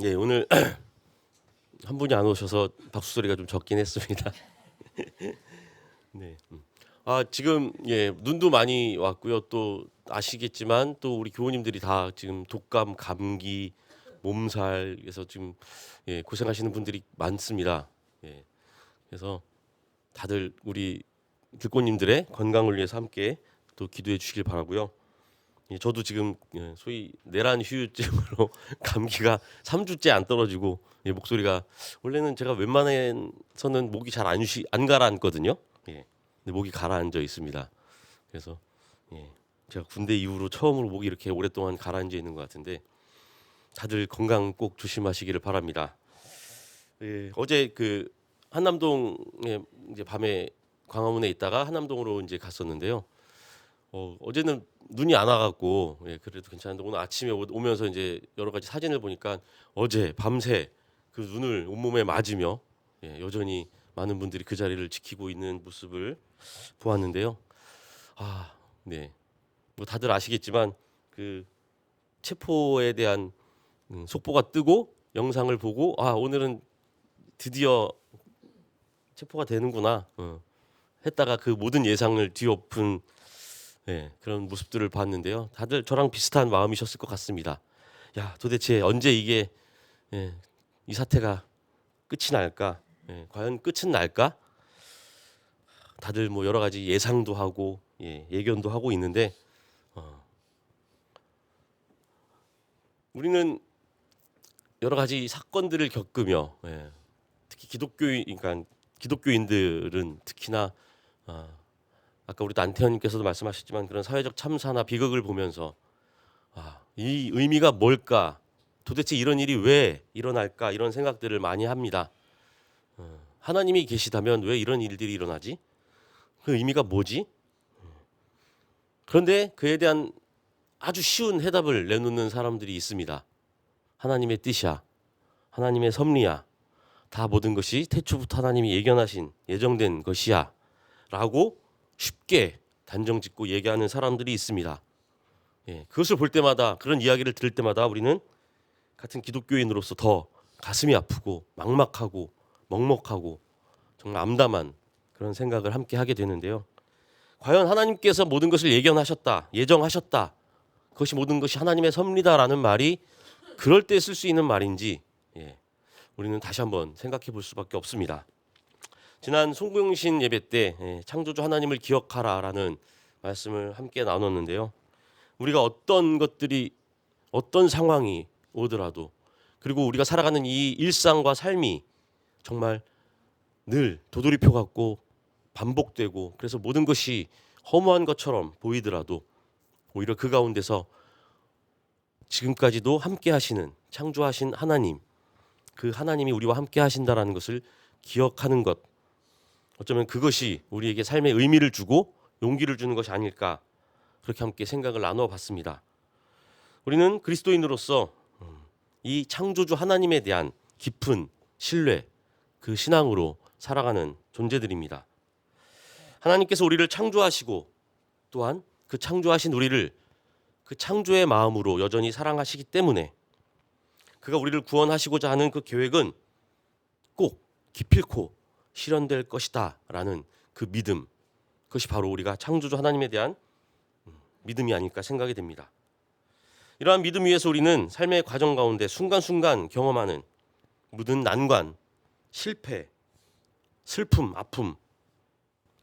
예, 오늘 한 분이 안 오셔서 박수 소리가 좀 적긴 했습니다. 네. 지금 눈도 많이 왔고요. 또 아시겠지만 또 우리 교우님들이 다 지금 독감, 감기, 몸살에서 지금 고생하시는 분들이 많습니다. 예. 그래서 다들 우리 들꽃님들의 건강을 위해서 함께 또 기도해 주시길 바라고요. 저도 지금 소위 내란 휴유증으로 감기가 3주째 안 떨어지고 목소리가 원래는 제가 웬만해서는 목이 잘 안 가라앉거든요. 예. 근데 목이 가라앉아 있습니다. 그래서 제가 군대 이후로 처음으로 목이 이렇게 오랫동안 가라앉아 있는 것 같은데 다들 건강 꼭 조심하시기를 바랍니다. 어제 그 한남동에 이제 밤에 광화문에 있다가 한남동으로 이제 갔었는데요. 어제는 눈이 안 와갖고 그래도 괜찮은데 오늘 아침에 오면서 이제 여러 가지 사진을 보니까 어제 밤새 그 눈을 온몸에 맞으며 여전히 많은 분들이 그 자리를 지키고 있는 모습을 보았는데요. 네. 뭐 다들 아시겠지만 그 체포에 대한 속보가 뜨고 영상을 보고 오늘은 드디어 체포가 되는구나 했다가 그 모든 예상을 뒤엎은 그런 모습들을 봤는데요. 다들 저랑 비슷한 마음이셨을 것 같습니다. 야, 도대체 언제 이게 이 사태가 끝이 날까? 과연 끝은 날까? 다들 뭐 여러 가지 예상도 하고 예견도 하고 있는데 우리는 여러 가지 사건들을 겪으며 특히 그러니까 기독교인들은 특히나 아까 우리 안태현님께서도 말씀하셨지만 그런 사회적 참사나 비극을 보면서 이 의미가 뭘까? 도대체 이런 일이 왜 일어날까? 이런 생각들을 많이 합니다. 하나님이 계시다면 왜 이런 일들이 일어나지? 그 의미가 뭐지? 그런데 그에 대한 아주 쉬운 해답을 내놓는 사람들이 있습니다. 하나님의 뜻이야. 하나님의 섭리야. 다 모든 것이 태초부터 하나님이 예견하신 예정된 것이야. 라고 쉽게 단정짓고 얘기하는 사람들이 있습니다. 그것을 볼 때마다 그런 이야기를 들을 때마다 우리는 같은 기독교인으로서 더 가슴이 아프고 막막하고 먹먹하고 정말 암담한 그런 생각을 함께 하게 되는데요. 과연 하나님께서 모든 것을 예견하셨다, 예정하셨다, 그것이 모든 것이 하나님의 섭리다라는 말이 그럴 때 쓸 수 있는 말인지 우리는 다시 한번 생각해 볼 수밖에 없습니다. 지난 송구영신 예배 때 창조주 하나님을 기억하라라는 말씀을 함께 나눴는데요. 우리가 어떤 것들이 어떤 상황이 오더라도 그리고 우리가 살아가는 이 일상과 삶이 정말 늘 도돌이표 같고 반복되고 그래서 모든 것이 허무한 것처럼 보이더라도 오히려 그 가운데서 지금까지도 함께 하시는 창조하신 하나님, 그 하나님이 우리와 함께 하신다라는 것을 기억하는 것, 어쩌면 그것이 우리에게 삶의 의미를 주고 용기를 주는 것이 아닐까, 그렇게 함께 생각을 나누어 봤습니다. 우리는 그리스도인으로서 이 창조주 하나님에 대한 깊은 신뢰, 그 신앙으로 살아가는 존재들입니다. 하나님께서 우리를 창조하시고 또한 그 창조하신 우리를 그 창조의 마음으로 여전히 사랑하시기 때문에 그가 우리를 구원하시고자 하는 그 계획은 꼭 기필코 실현될 것이다 라는 그 믿음, 그것이 바로 우리가 창조주 하나님에 대한 믿음이 아닐까 생각이 됩니다. 이러한 믿음 위에서 우리는 삶의 과정 가운데 순간순간 경험하는 모든 난관, 실패, 슬픔, 아픔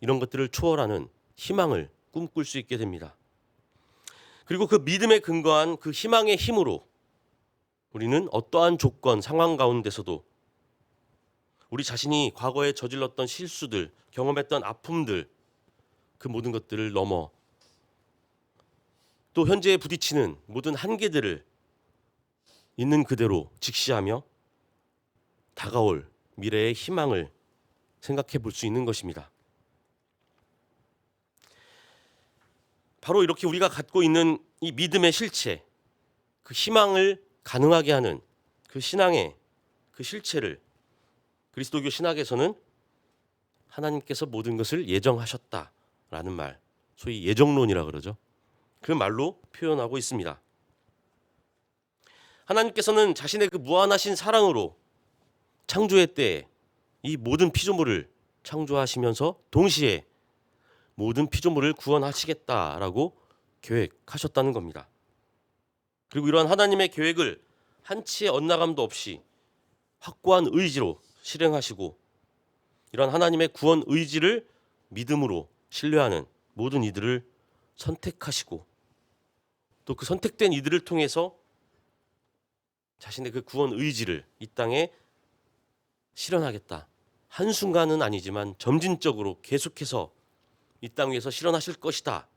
이런 것들을 초월하는 희망을 꿈꿀 수 있게 됩니다. 그리고 그 믿음에 근거한 그 희망의 힘으로 우리는 어떠한 조건, 상황 가운데서도 우리 자신이 과거에 저질렀던 실수들, 경험했던 아픔들 그 모든 것들을 넘어 또 현재에 부딪히는 모든 한계들을 있는 그대로 직시하며 다가올 미래의 희망을 생각해 볼 수 있는 것입니다. 바로 이렇게 우리가 갖고 있는 이 믿음의 실체, 그 희망을 가능하게 하는 그 신앙의 그 실체를 그리스도교 신학에서는 하나님께서 모든 것을 예정하셨다라는 말, 소위 예정론이라 그러죠. 그 말로 표현하고 있습니다. 하나님께서는 자신의 그 무한하신 사랑으로 창조의 때에 이 모든 피조물을 창조하시면서 동시에 모든 피조물을 구원하시겠다라고 계획하셨다는 겁니다. 그리고 이러한 하나님의 계획을 한치의 엇나감도 없이 확고한 의지로 실행하시고 이러한 하나님의 구원 의지를 믿음으로 신뢰하는 모든 이들을 선택하시고 또 그 선택된 이들을 통해서 자신의 그 구원 의지를 이 땅에 실현하겠다. 한순간은 아니지만 점진적으로 계속해서 이 땅 위에서 실현하실 것이다.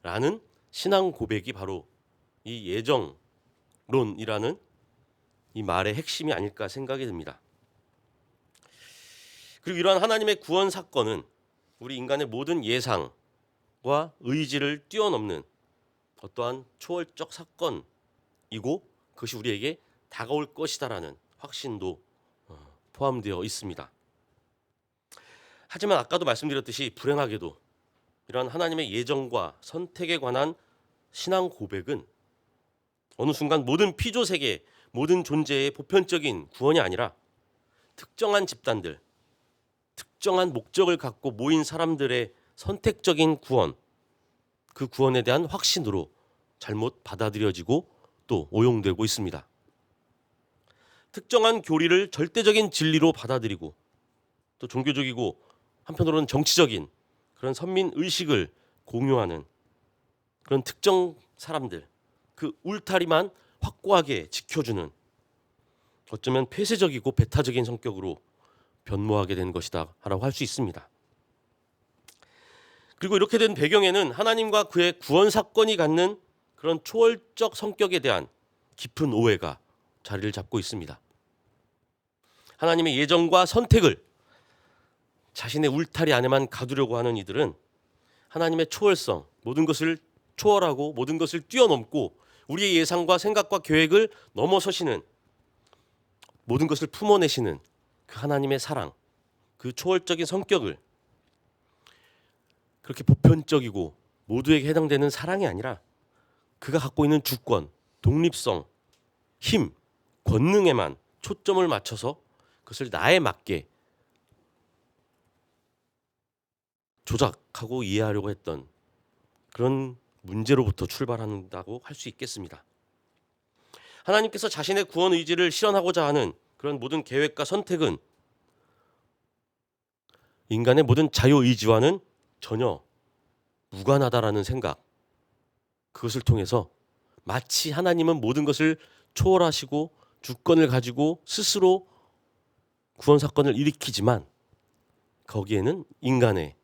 라는 신앙 고백이 바로 이 예정론이라는 이 말의 핵심이 아닐까 생각이 듭니다. 그리고 이러한 하나님의 구원 사건은 우리 인간의 모든 예상과 의지를 뛰어넘는 어떠한 초월적 사건이고 그것이 우리에게 다가올 것이다라는 확신도 포함되어 있습니다. 하지만 아까도 말씀드렸듯이 불행하게도 이러한 하나님의 예정과 선택에 관한 신앙 고백은 어느 순간 모든 피조 세계, 모든 존재의 보편적인 구원이 아니라 특정한 집단들, 특정한 목적을 갖고 모인 사람들의 선택적인 구원, 그 구원에 대한 확신으로 잘못 받아들여지고 또 오용되고 있습니다. 특정한 교리를 절대적인 진리로 받아들이고 또 종교적이고 한편으로는 정치적인 그런 선민 의식을 공유하는 그런 특정 사람들, 그 울타리만 확고하게 지켜주는 어쩌면 폐쇄적이고 배타적인 성격으로 변모하게 된 것이다 라고 할 수 있습니다. 그리고 이렇게 된 배경에는 하나님과 그의 구원 사건이 갖는 그런 초월적 성격에 대한 깊은 오해가 자리를 잡고 있습니다. 하나님의 예정과 선택을 자신의 울타리 안에만 가두려고 하는 이들은 하나님의 초월성, 모든 것을 초월하고 모든 것을 뛰어넘고 우리의 예상과 생각과 계획을 넘어서시는 모든 것을 품어내시는 그 하나님의 사랑, 그 초월적인 성격을 그렇게 보편적이고 모두에게 해당되는 사랑이 아니라 그가 갖고 있는 주권, 독립성, 힘, 권능에만 초점을 맞춰서 그것을 나에 맞게 조작하고 이해하려고 했던 그런 문제로부터 출발한다고 할 수 있겠습니다. 하나님께서 자신의 구원 의지를 실현하고자 하는 그런 모든 계획과 선택은 인간의 모든 자유의지와는 전혀 무관하다라는 생각, 그것을 통해서 마치 하나님은 모든 것을 초월하시고 주권을 가지고 스스로 구원 사건을 일으키지만 거기에는 인간의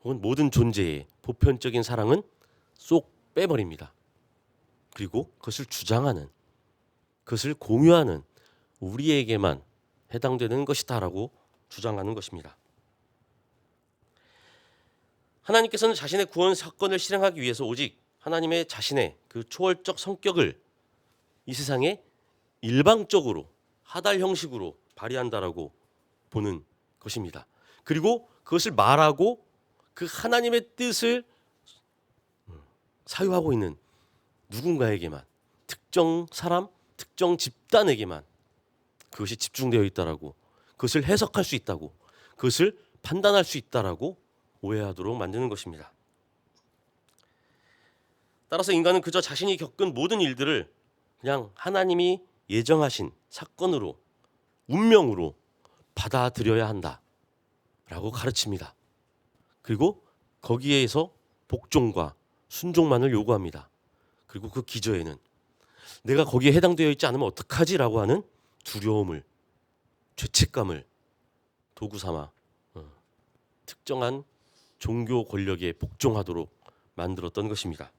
혹은 모든 존재의 보편적인 사랑은 쏙 빼버립니다. 그리고 그것을 주장하는, 그것을 공유하는 우리에게만 해당되는 것이다라고 주장하는 것입니다. 하나님께서는 자신의 구원 사건을 실행하기 위해서 오직 하나님의 자신의 그 초월적 성격을 이 세상에 일방적으로 하달 형식으로 발휘한다라고 보는 것입니다. 그리고 그것을 말하고 그 하나님의 뜻을 사유하고 있는 누군가에게만, 특정 사람, 특정 집단에게만 그것이 집중되어 있다라고, 그것을 해석할 수 있다고, 그것을 판단할 수 있다라고 오해하도록 만드는 것입니다. 따라서 인간은 그저 자신이 겪은 모든 일들을 그냥 하나님이 예정하신 사건으로, 운명으로 받아들여야 한다라고 가르칩니다. 그리고 거기에서 복종과 순종만을 요구합니다. 그리고 그 기저에는 내가 거기에 해당되어 있지 않으면 어떡하지라고 하는 두려움을, 죄책감을 도구 삼아 특정한 종교 권력에 복종하도록 만들었던 것입니다.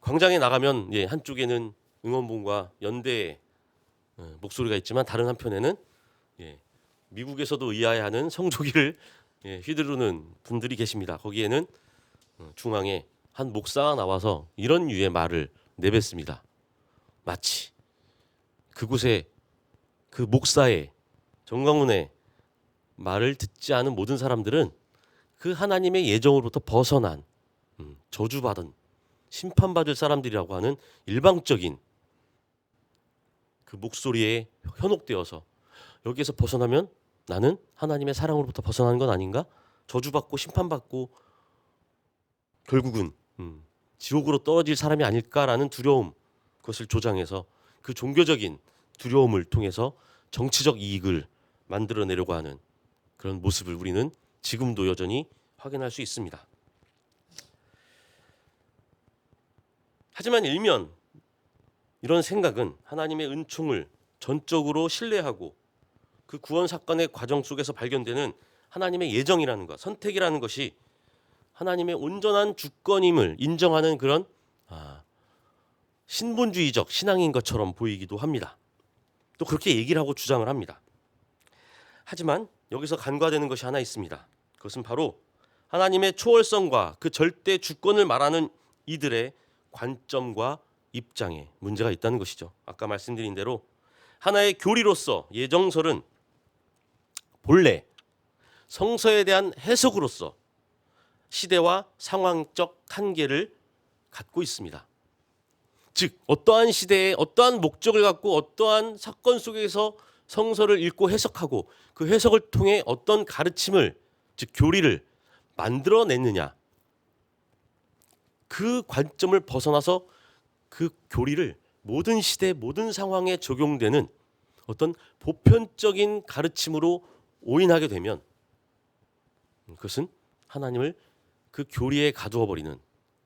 광장에 나가면 한쪽에는 응원봉과 연대의 목소리가 있지만 다른 한편에는 미국에서도 의아해하는 성조기를 휘두르는 분들이 계십니다. 거기에는 중앙에 한 목사가 나와서 이런 유의 말을 내뱉습니다. 마치 그곳에 그 목사의, 정광훈의 말을 듣지 않은 모든 사람들은 그 하나님의 예정으로부터 벗어난 저주받은 심판받을 사람들이라고 하는 일방적인 그 목소리에 현혹되어서 여기에서 벗어나면 나는 하나님의 사랑으로부터 벗어나는 건 아닌가? 저주받고 심판받고 결국은 지옥으로 떨어질 사람이 아닐까라는 두려움, 그것을 조장해서 그 종교적인 두려움을 통해서 정치적 이익을 만들어내려고 하는 그런 모습을 우리는 지금도 여전히 확인할 수 있습니다. 하지만 일면 이런 생각은 하나님의 은총을 전적으로 신뢰하고 그 구원 사건의 과정 속에서 발견되는 하나님의 예정이라는 것, 선택이라는 것이 하나님의 온전한 주권임을 인정하는 그런 신본주의적 신앙인 것처럼 보이기도 합니다. 또 그렇게 얘기를 하고 주장을 합니다. 하지만 여기서 간과되는 것이 하나 있습니다. 그것은 바로 하나님의 초월성과 그 절대 주권을 말하는 이들의 관점과 입장에 문제가 있다는 것이죠. 아까 말씀드린 대로 하나의 교리로서 예정설은 본래 성서에 대한 해석으로서 시대와 상황적 한계를 갖고 있습니다. 즉 어떠한 시대에 어떠한 목적을 갖고 어떠한 사건 속에서 성서를 읽고 해석하고 그 해석을 통해 어떤 가르침을, 즉 교리를 만들어냈느냐, 그 관점을 벗어나서 그 교리를 모든 시대 모든 상황에 적용되는 어떤 보편적인 가르침으로 오인하게 되면 그것은 하나님을 그 교리에 가두어 버리는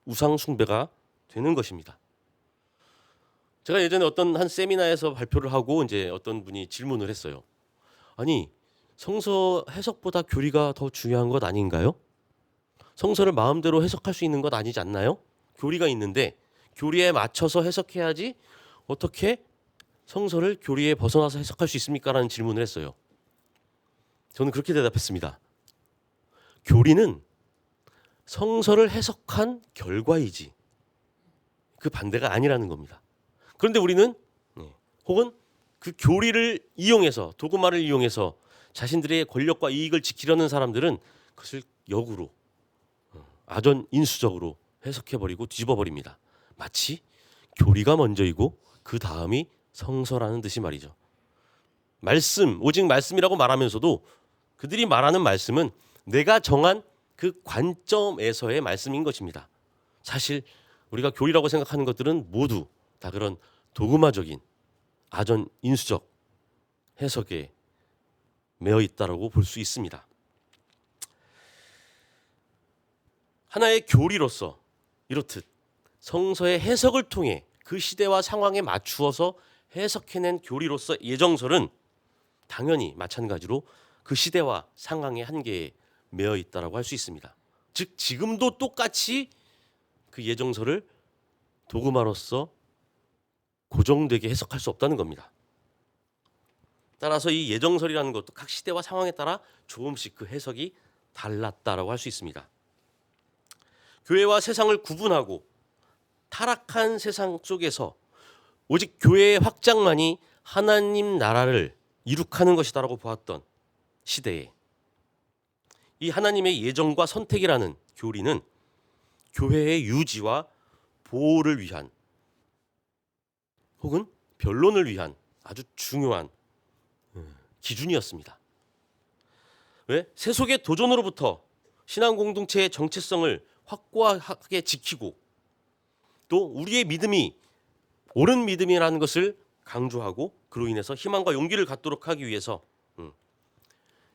우상 숭배가 되는 것입니다. 제가 예전에 어떤 한 세미나에서 발표를 하고 이제 어떤 분이 질문을 했어요. 아니, 성서 해석보다 교리가 더 중요한 것 아닌가요? 성서를 마음대로 해석할 수 있는 것 아니지 않나요? 교리가 있는데 교리에 맞춰서 해석해야지 어떻게 성서를 교리에 벗어나서 해석할 수 있습니까? 라는 질문을 했어요. 저는 그렇게 대답했습니다. 교리는 성서를 해석한 결과이지 그 반대가 아니라는 겁니다. 그런데 우리는 혹은 그 교리를 이용해서, 도그마를 이용해서 자신들의 권력과 이익을 지키려는 사람들은 그것을 역으로 아전인수적으로 해석해버리고 뒤집어버립니다. 마치 교리가 먼저이고 그 다음이 성서라는 듯이 말이죠. 말씀, 오직 말씀이라고 말하면서도 그들이 말하는 말씀은 내가 정한 그 관점에서의 말씀인 것입니다. 사실 우리가 교리라고 생각하는 것들은 모두 다 그런 도그마적인 아전인수적 해석에 매여 있다라고 볼 수 있습니다. 하나의 교리로서 이렇듯 성서의 해석을 통해 그 시대와 상황에 맞추어서 해석해낸 교리로서 예정설은 당연히 마찬가지로 그 시대와 상황의 한계에 매여 있다라고 할 수 있습니다. 즉 지금도 똑같이 그 예정설을 도그마로서 고정되게 해석할 수 없다는 겁니다. 따라서 이 예정설이라는 것도 각 시대와 상황에 따라 조금씩 그 해석이 달랐다라고 할 수 있습니다. 교회와 세상을 구분하고 타락한 세상 속에서 오직 교회의 확장만이 하나님 나라를 이룩하는 것이다라고 보았던 시대에 이 하나님의 예정과 선택이라는 교리는 교회의 유지와 보호를 위한 혹은 변론을 위한 아주 중요한 기준이었습니다. 왜? 세속의 도전으로부터 신앙 공동체의 정체성을 확고하게 지키고 또 우리의 믿음이 옳은 믿음이라는 것을 강조하고 그로 인해서 희망과 용기를 갖도록 하기 위해서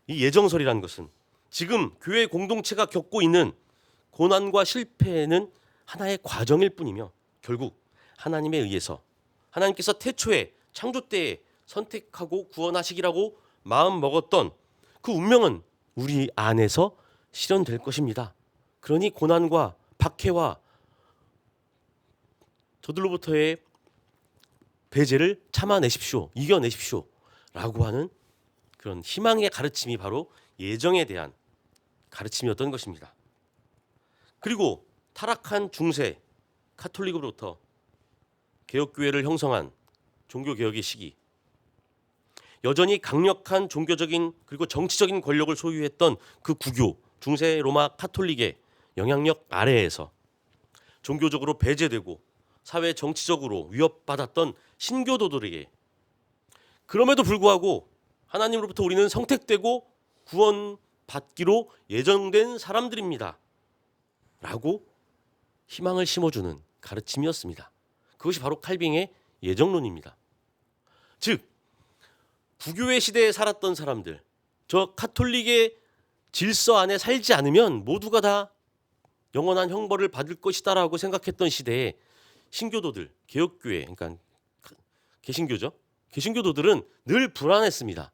이 예정설이라는 것은 지금 교회 공동체가 겪고 있는 고난과 실패는 하나의 과정일 뿐이며 결국 하나님에 의해서 하나님께서 태초에 창조 때에 선택하고 구원하시기라고 마음 먹었던 그 운명은 우리 안에서 실현될 것입니다. 그러니 고난과 박해와 저들로부터의 배제를 참아내십시오. 이겨내십시오. 라고 하는 그런 희망의 가르침이 바로 예정에 대한 가르침이었던 것입니다. 그리고 타락한 중세 카톨릭으로부터 개혁교회를 형성한 종교개혁의 시기, 여전히 강력한 종교적인 그리고 정치적인 권력을 소유했던 그 구교, 중세 로마 카톨릭의 영향력 아래에서 종교적으로 배제되고 사회 정치적으로 위협받았던 신교도들에게 그럼에도 불구하고 하나님으로부터 우리는 선택되고 구원받기로 예정된 사람들입니다. 라고 희망을 심어주는 가르침이었습니다. 그것이 바로 칼빙의 예정론입니다. 즉 구교의 시대에 살았던 사람들, 저 카톨릭의 질서 안에 살지 않으면 모두가 다 영원한 형벌을 받을 것이다라고 생각했던 시대에 신교도들, 개혁교회, 그러니까 개신교죠. 개신교도들은 늘 불안했습니다.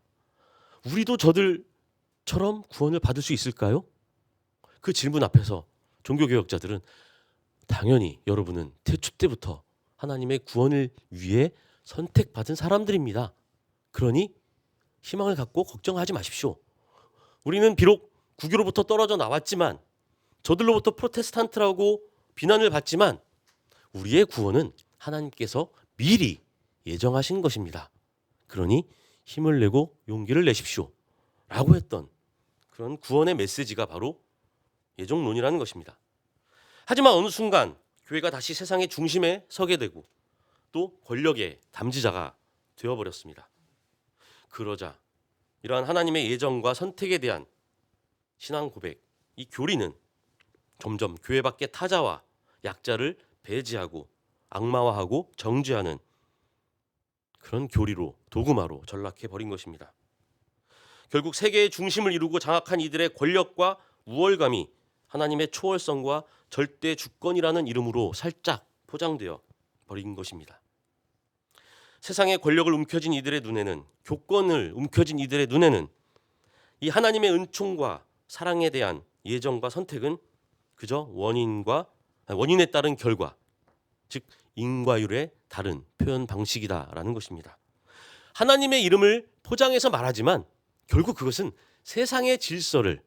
우리도 저들처럼 구원을 받을 수 있을까요? 그 질문 앞에서 종교개혁자들은 당연히 여러분은 태초 때부터 하나님의 구원을 위해 선택받은 사람들입니다. 그러니 희망을 갖고 걱정하지 마십시오. 우리는 비록 구교로부터 떨어져 나왔지만 저들로부터 프로테스탄트라고 비난을 받지만 우리의 구원은 하나님께서 미리 예정하신 것입니다. 그러니 힘을 내고 용기를 내십시오. 라고 했던 그런 구원의 메시지가 바로 예정론이라는 것입니다. 하지만 어느 순간 교회가 다시 세상의 중심에 서게 되고 또 권력의 담지자가 되어버렸습니다. 그러자 이러한 하나님의 예정과 선택에 대한 신앙 고백, 이 교리는 점점 교회 밖의 타자와 약자를 배제하고 악마화하고 정죄하는 그런 교리로, 도구마로 전락해버린 것입니다. 결국 세계의 중심을 이루고 장악한 이들의 권력과 우월감이 하나님의 초월성과 절대 주권이라는 이름으로 살짝 포장되어 버린 것입니다. 세상의 권력을 움켜쥔 이들의 눈에는, 교권을 움켜쥔 이들의 눈에는 이 하나님의 은총과 사랑에 대한 예정과 선택은 그저 원인에 따른 결과, 즉 인과율의 다른 표현 방식이다라는 것입니다. 하나님의 이름을 포장해서 말하지만 결국 그것은 세상의 질서를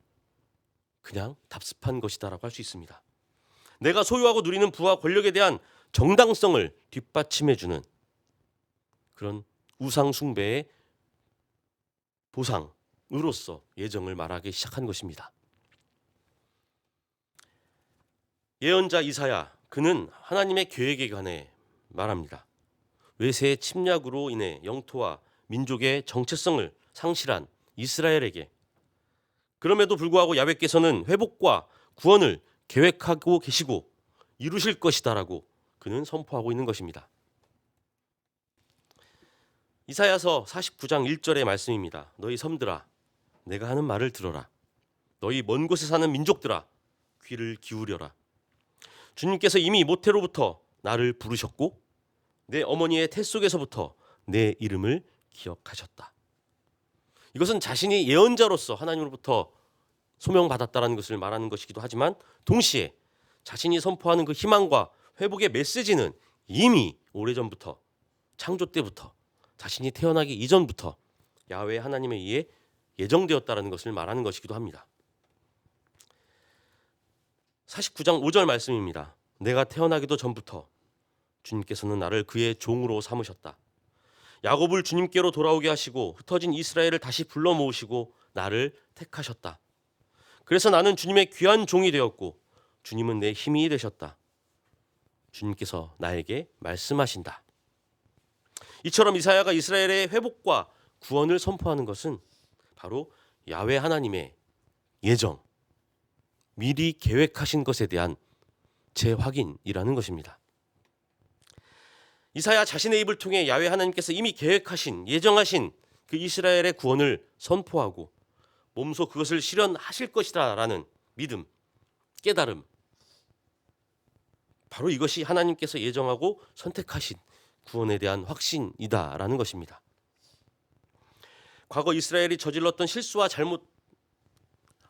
그냥 답습한 것이다라고 할 수 있습니다. 내가 소유하고 누리는 부와 권력에 대한 정당성을 뒷받침해주는 그런 우상 숭배의 보상으로서 예정을 말하기 시작한 것입니다. 예언자 이사야, 그는 하나님의 계획에 관해 말합니다. 외세의 침략으로 인해 영토와 민족의 정체성을 상실한 이스라엘에게 그럼에도 불구하고 야훼께서는 회복과 구원을 계획하고 계시고 이루실 것이다라고 그는 선포하고 있는 것입니다. 이사야서 49장 1절의 말씀입니다. 너희 섬들아, 내가 하는 말을 들어라. 너희 먼 곳에 사는 민족들아, 귀를 기울여라. 주님께서 이미 모태로부터 나를 부르셨고 내 어머니의 태 속에서부터 내 이름을 기억하셨다. 이것은 자신이 예언자로서 하나님으로부터 소명받았다라는 것을 말하는 것이기도 하지만 동시에 자신이 선포하는 그 희망과 회복의 메시지는 이미 오래전부터, 창조 때부터, 자신이 태어나기 이전부터 야훼 하나님에 의해 예정되었다라는 것을 말하는 것이기도 합니다. 49장 5절 말씀입니다. 내가 태어나기도 전부터 주님께서는 나를 그의 종으로 삼으셨다. 야곱을 주님께로 돌아오게 하시고 흩어진 이스라엘을 다시 불러 모으시고 나를 택하셨다. 그래서 나는 주님의 귀한 종이 되었고 주님은 내 힘이 되셨다. 주님께서 나에게 말씀하신다. 이처럼 이사야가 이스라엘의 회복과 구원을 선포하는 것은 바로 야훼 하나님의 예정, 미리 계획하신 것에 대한 재확인이라는 것입니다. 이사야 자신의 입을 통해 야훼 하나님께서 이미 계획하신, 예정하신 그 이스라엘의 구원을 선포하고 몸소 그것을 실현하실 것이다라는 믿음, 깨달음, 바로 이것이 하나님께서 예정하고 선택하신 구원에 대한 확신이다라는 것입니다. 과거 이스라엘이 저질렀던 실수와 잘못,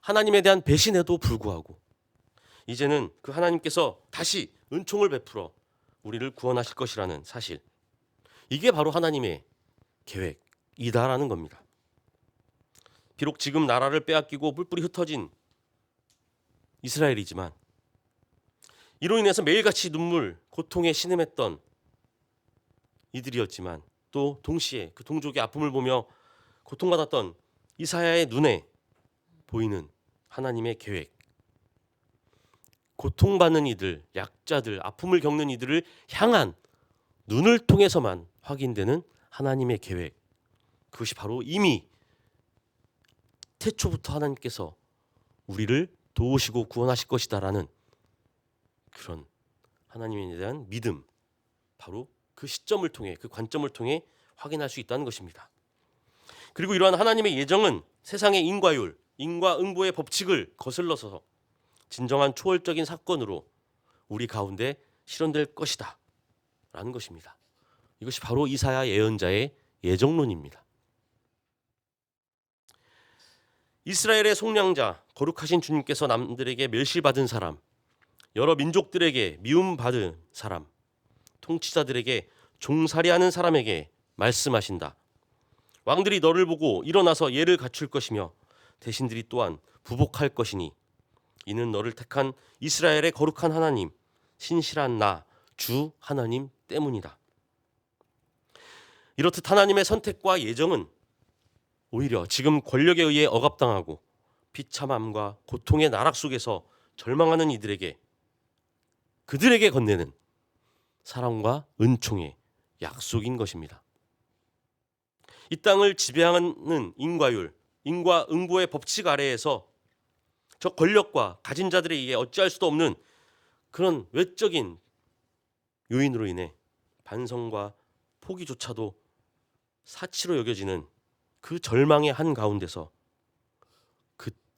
하나님에 대한 배신에도 불구하고 이제는 그 하나님께서 다시 은총을 베풀어 우리를 구원하실 것이라는 사실, 이게 바로 하나님의 계획이다라는 겁니다. 비록 지금 나라를 빼앗기고 뿔뿔이 흩어진 이스라엘이지만 이로 인해서 매일같이 눈물, 고통에 신음했던 이들이었지만 또 동시에 그 동족의 아픔을 보며 고통받았던 이사야의 눈에 보이는 하나님의 계획, 고통받는 이들, 약자들, 아픔을 겪는 이들을 향한 눈을 통해서만 확인되는 하나님의 계획, 그것이 바로 이미 태초부터 하나님께서 우리를 도우시고 구원하실 것이다라는 그런 하나님에 대한 믿음, 바로 그 시점을 통해, 그 관점을 통해 확인할 수 있다는 것입니다. 그리고 이러한 하나님의 예정은 세상의 인과율, 인과응보의 법칙을 거슬러서 진정한 초월적인 사건으로 우리 가운데 실현될 것이다 라는 것입니다. 이것이 바로 이사야 예언자의 예정론입니다. 이스라엘의 속량자, 거룩하신 주님께서 남들에게 멸시받은 사람, 여러 민족들에게 미움받은 사람, 통치자들에게 종살이하는 사람에게 말씀하신다. 왕들이 너를 보고 일어나서 예를 갖출 것이며 대신들이 또한 부복할 것이니 이는 너를 택한 이스라엘의 거룩한 하나님, 신실한 나, 주 하나님 때문이다. 이렇듯 하나님의 선택과 예정은 오히려 지금 권력에 의해 억압당하고 비참함과 고통의 나락 속에서 절망하는 이들에게, 그들에게 건네는 사랑과 은총의 약속인 것입니다. 이 땅을 지배하는 인과율, 인과응보의 법칙 아래에서 저 권력과 가진 자들에 의해 어찌할 수도 없는 그런 외적인 요인으로 인해 반성과 포기조차도 사치로 여겨지는 그 절망의 한가운데서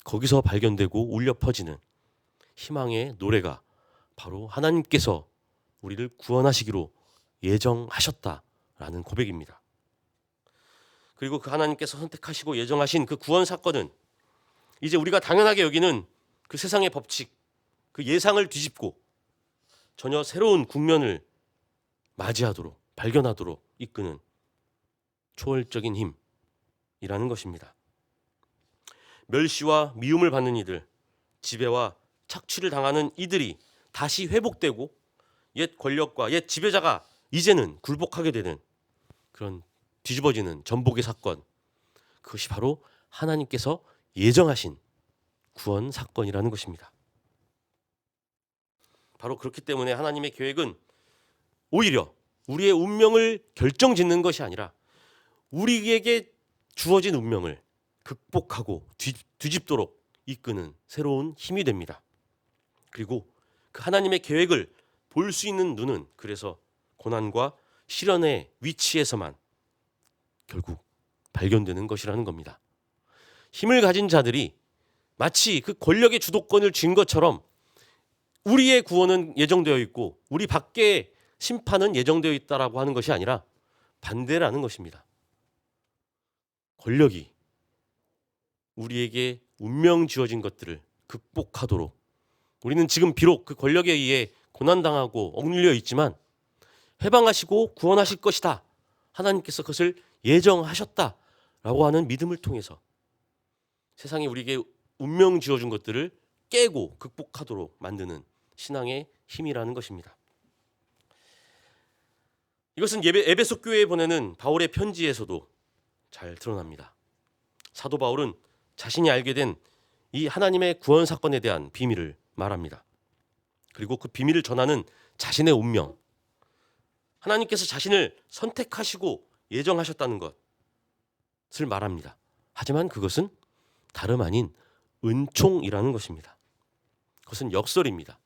거기서 발견되고 울려 퍼지는 희망의 노래가 바로 하나님께서 우리를 구원하시기로 예정하셨다라는 고백입니다. 그리고 그 하나님께서 선택하시고 예정하신 그 구원 사건은 이제 우리가 당연하게 여기는 그 세상의 법칙, 그 예상을 뒤집고 전혀 새로운 국면을 맞이하도록, 발견하도록 이끄는 초월적인 힘이라는 것입니다. 멸시와 미움을 받는 이들, 지배와 착취를 당하는 이들이 다시 회복되고 옛 권력과 옛 지배자가 이제는 굴복하게 되는 그런 뒤집어지는 전복의 사건, 그것이 바로 하나님께서 예정하신 구원 사건이라는 것입니다. 바로 그렇기 때문에 하나님의 계획은 오히려 우리의 운명을 결정짓는 것이 아니라 우리에게 주어진 운명을 극복하고 뒤집도록 이끄는 새로운 힘이 됩니다. 그리고 그 하나님의 계획을 볼 수 있는 눈은 그래서 고난과 시련의 위치에서만 결국 발견되는 것이라는 겁니다. 힘을 가진 자들이 마치 그 권력의 주도권을 쥔 것처럼 우리의 구원은 예정되어 있고 우리 밖에 심판은 예정되어 있다라고 하는 것이 아니라 반대라는 것입니다. 권력이 우리에게 운명 주어진 것들을 극복하도록, 우리는 지금 비록 그 권력에 의해 고난당하고 억눌려 있지만 해방하시고 구원하실 것이다, 하나님께서 그것을 예정하셨다라고 하는 믿음을 통해서 세상에 우리에게 운명 주어준 것들을 깨고 극복하도록 만드는 신앙의 힘이라는 것입니다. 이것은 에베소 교회에 보내는 바울의 편지에서도 잘 드러납니다. 사도 바울은 자신이 알게 된 이 하나님의 구원 사건에 대한 비밀을 말합니다. 그리고 그 비밀을 전하는 자신의 운명, 하나님께서 자신을 선택하시고 예정하셨다는 것을 말합니다. 하지만 그것은 다름 아닌 은총이라는 것입니다. 그것은 역설입니다.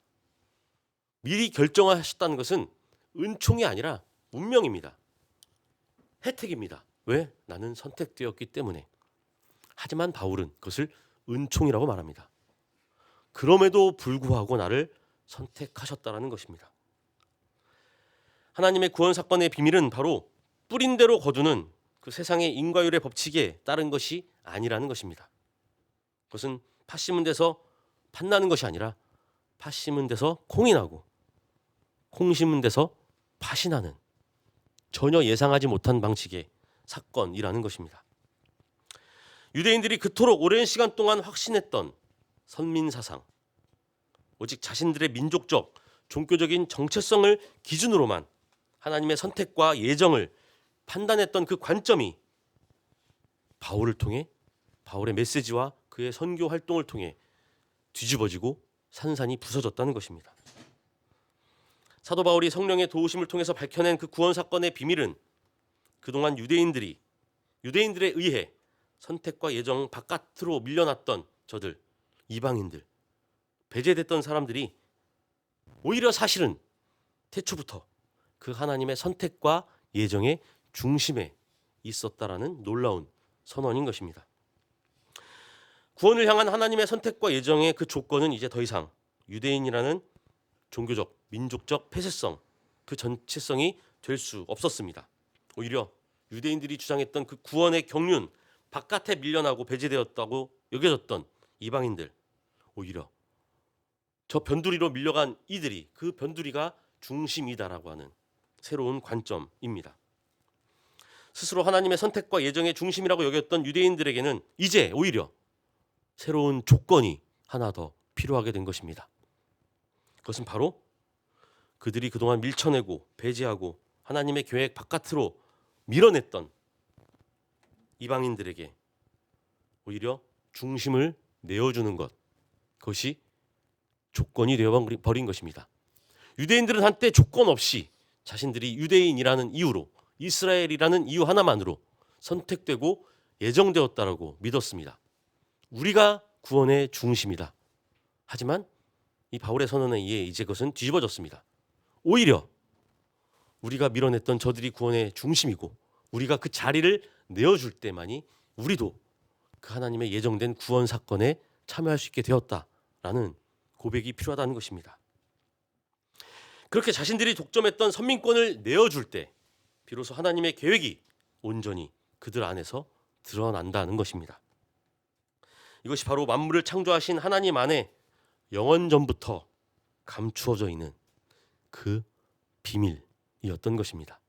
미리 결정하셨다는 것은 은총이 아니라 운명입니다. 혜택입니다. 왜? 나는 선택되었기 때문에. 하지만 바울은 그것을 은총이라고 말합니다. 그럼에도 불구하고 나를 선택하셨다라는 것입니다. 하나님의 구원 사건의 비밀은 바로 뿌린 대로 거두는 그 세상의 인과율의 법칙에 따른 것이 아니라는 것입니다. 그것은 팥 심은 데서 팥 나는 것이 아니라 팥 심은 데서 콩이 나고 콩 심은 데서 팥이 나는 전혀 예상하지 못한 방식의 사건이라는 것입니다. 유대인들이 그토록 오랜 시간 동안 확신했던 선민사상, 오직 자신들의 민족적, 종교적인 정체성을 기준으로만 하나님의 선택과 예정을 판단했던 그 관점이 바울을 통해, 바울의 메시지와 그의 선교 활동을 통해 뒤집어지고 산산이 부서졌다는 것입니다. 사도 바울이 성령의 도우심을 통해서 밝혀낸 그 구원 사건의 비밀은 그동안 유대인들이 유대인들에 의해 선택과 예정 바깥으로 밀려났던 저들, 이방인들, 배제됐던 사람들이 오히려 사실은 태초부터 그 하나님의 선택과 예정의 중심에 있었다라는 놀라운 선언인 것입니다. 구원을 향한 하나님의 선택과 예정의 그 조건은 이제 더 이상 유대인이라는 종교적, 민족적 폐쇄성, 그 전체성이 될 수 없었습니다. 오히려 유대인들이 주장했던 그 구원의 경륜, 바깥에 밀려나고 배제되었다고 여겨졌던 이방인들, 오히려 저 변두리로 밀려간 이들이 그 변두리가 중심이다라고 하는 새로운 관점입니다. 스스로 하나님의 선택과 예정의 중심이라고 여겼던 유대인들에게는 이제 오히려 새로운 조건이 하나 더 필요하게 된 것입니다. 그것은 바로 그들이 그동안 밀쳐내고 배제하고 하나님의 계획 바깥으로 밀어냈던 이방인들에게 오히려 중심을 내어주는 것, 그것이 조건이 되어버린 것입니다. 유대인들은 한때 조건 없이 자신들이 유대인이라는 이유로, 이스라엘이라는 이유 하나만으로 선택되고 예정되었다라고 믿었습니다. 우리가 구원의 중심이다. 하지만 이 바울의 선언에 의해 이제 그것은 뒤집어졌습니다. 오히려 우리가 밀어냈던 저들이 구원의 중심이고 우리가 그 자리를 내어줄 때만이 우리도 그 하나님의 예정된 구원 사건에 참여할 수 있게 되었다라는 고백이 필요하다는 것입니다. 그렇게 자신들이 독점했던 선민권을 내어줄 때 비로소 하나님의 계획이 온전히 그들 안에서 드러난다는 것입니다. 이것이 바로 만물을 창조하신 하나님 안에 영원전부터 감추어져 있는 그 비밀이었던 것입니다.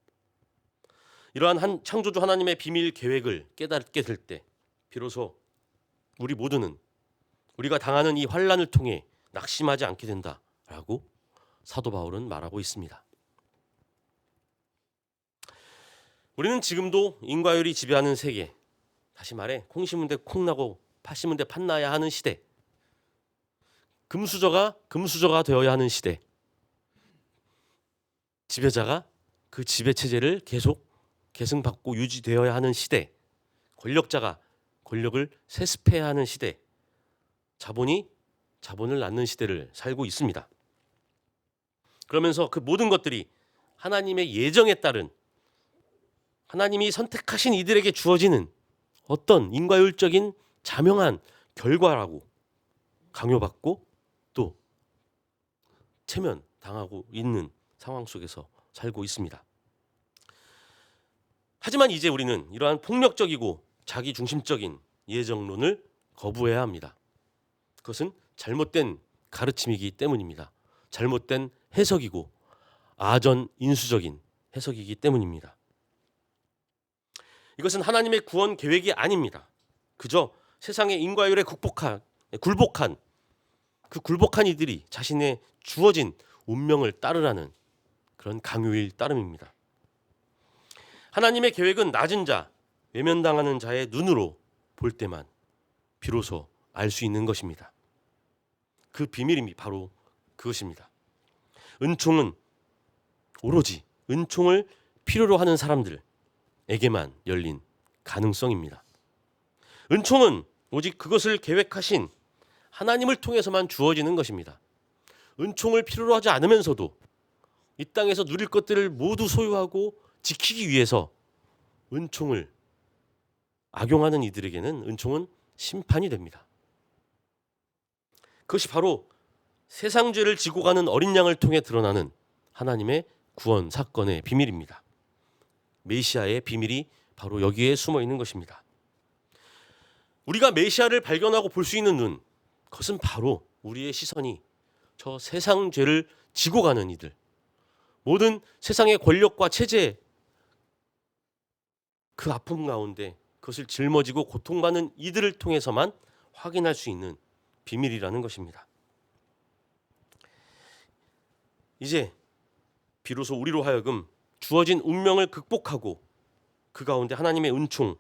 이러한 한 창조주 하나님의 비밀 계획을 깨닫게 될 때 비로소 우리 모두는 우리가 당하는 이 환난을 통해 낙심하지 않게 된다라고 사도 바울은 말하고 있습니다. 우리는 지금도 인과율이 지배하는 세계, 다시 말해 콩 심은 데 콩 나고 팥 심은 데 팥 나야 하는 시대, 금수저가 금수저가 되어야 하는 시대, 지배자가 그 지배 체제를 계속 계승받고 유지되어야 하는 시대, 권력자가 권력을 세습해야 하는 시대, 자본이 자본을 낳는 시대를 살고 있습니다. 그러면서 그 모든 것들이 하나님의 예정에 따른, 하나님이 선택하신 이들에게 주어지는 어떤 인과율적인 자명한 결과라고 강요받고 또 체면당하고 있는 상황 속에서 살고 있습니다. 하지만 이제 우리는 이러한 폭력적이고 자기중심적인 예정론을 거부해야 합니다. 그것은 잘못된 가르침이기 때문입니다. 잘못된 해석이고 아전인수적인 해석이기 때문입니다. 이것은 하나님의 구원 계획이 아닙니다. 그저 세상의 인과율에 굴복한 그 굴복한 이들이 자신의 주어진 운명을 따르라는 그런 강요일 따름입니다. 하나님의 계획은 낮은 자, 외면당하는 자의 눈으로 볼 때만 비로소 알 수 있는 것입니다. 그 비밀이 바로 그것입니다. 은총은 오로지 은총을 필요로 하는 사람들에게만 열린 가능성입니다. 은총은 오직 그것을 계획하신 하나님을 통해서만 주어지는 것입니다. 은총을 필요로 하지 않으면서도 이 땅에서 누릴 것들을 모두 소유하고 지키기 위해서 은총을 악용하는 이들에게는 은총은 심판이 됩니다. 그것이 바로 세상 죄를 지고 가는 어린 양을 통해 드러나는 하나님의 구원 사건의 비밀입니다. 메시아의 비밀이 바로 여기에 숨어 있는 것입니다. 우리가 메시아를 발견하고 볼 수 있는 눈, 그것은 바로 우리의 시선이 저 세상 죄를 지고 가는 이들, 모든 세상의 권력과 체제, 그 아픔 가운데 그것을 짊어지고 고통받는 이들을 통해서만 확인할 수 있는 비밀이라는 것입니다. 이제 비로소 우리로 하여금 주어진 운명을 극복하고 그 가운데 하나님의 은총,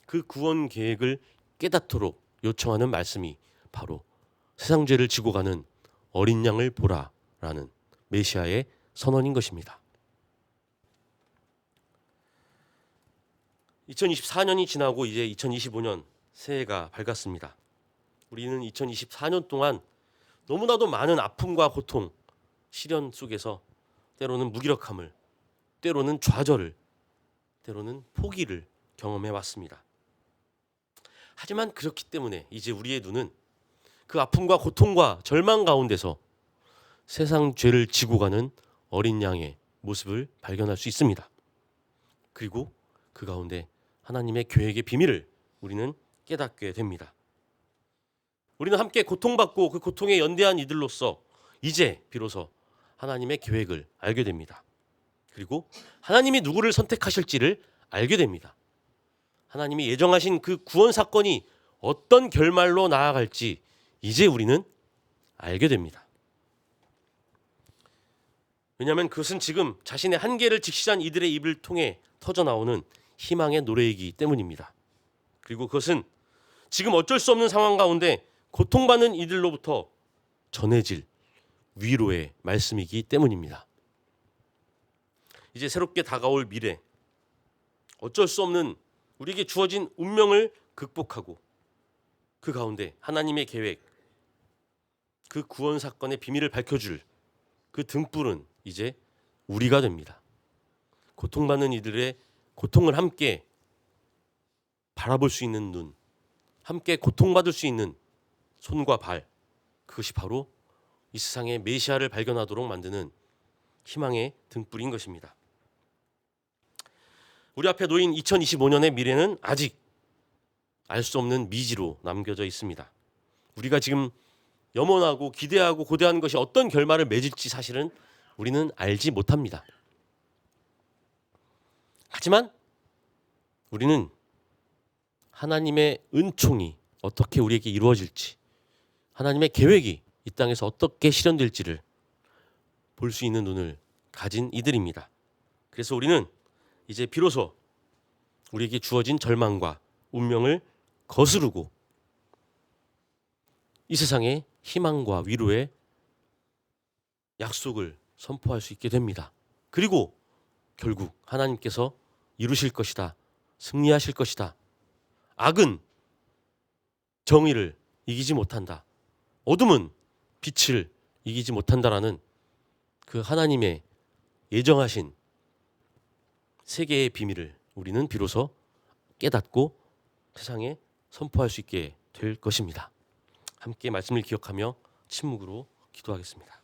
그 구원 계획을 깨닫도록 요청하는 말씀이 바로 세상 죄를 지고 가는 어린 양을 보라라는 메시아의 선언인 것입니다. 2024년이 지나고 이제 2025년 새해가 밝았습니다. 우리는 2024년 동안 너무나도 많은 아픔과 고통, 시련 속에서 때로는 무기력함을, 때로는 좌절을, 때로는 포기를 경험해 왔습니다. 하지만 그렇기 때문에 이제 우리의 눈은 그 아픔과 고통과 절망 가운데서 세상 죄를 지고 가는 어린 양의 모습을 발견할 수 있습니다. 그리고 그 가운데 하나님의 계획의 비밀을 우리는 깨닫게 됩니다. 우리는 함께 고통받고 그 고통에 연대한 이들로서 이제 비로소 하나님의 계획을 알게 됩니다. 그리고 하나님이 누구를 선택하실지를 알게 됩니다. 하나님이 예정하신 그 구원 사건이 어떤 결말로 나아갈지 이제 우리는 알게 됩니다. 왜냐하면 그것은 지금 자신의 한계를 직시한 이들의 입을 통해 터져나오는 희망의 노래이기 때문입니다. 그리고 그것은 지금 어쩔 수 없는 상황 가운데 고통받는 이들로부터 전해질 위로의 말씀이기 때문입니다. 이제 새롭게 다가올 미래, 어쩔 수 없는 우리에게 주어진 운명을 극복하고 그 가운데 하나님의 계획, 그 구원 사건의 비밀을 밝혀줄 그 등불은 이제 우리가 됩니다. 고통받는 이들의 고통을 함께 바라볼 수 있는 눈, 함께 고통받을 수 있는 손과 발, 그것이 바로 이 세상의 메시아를 발견하도록 만드는 희망의 등불인 것입니다. 우리 앞에 놓인 2025년의 미래는 아직 알 수 없는 미지로 남겨져 있습니다. 우리가 지금 염원하고 기대하고 고대한 것이 어떤 결말을 맺을지 사실은 우리는 알지 못합니다. 하지만 우리는 하나님의 은총이 어떻게 우리에게 이루어질지, 하나님의 계획이 이 땅에서 어떻게 실현될지를 볼 수 있는 눈을 가진 이들입니다. 그래서 우리는 이제 비로소 우리에게 주어진 절망과 운명을 거스르고 이 세상에 희망과 위로의 약속을 선포할 수 있게 됩니다. 그리고 결국 하나님께서 이루실 것이다. 승리하실 것이다. 악은 정의를 이기지 못한다. 어둠은 빛을 이기지 못한다라는 그 하나님의 예정하신 세계의 비밀을 우리는 비로소 깨닫고 세상에 선포할 수 있게 될 것입니다. 함께 말씀을 기억하며 침묵으로 기도하겠습니다.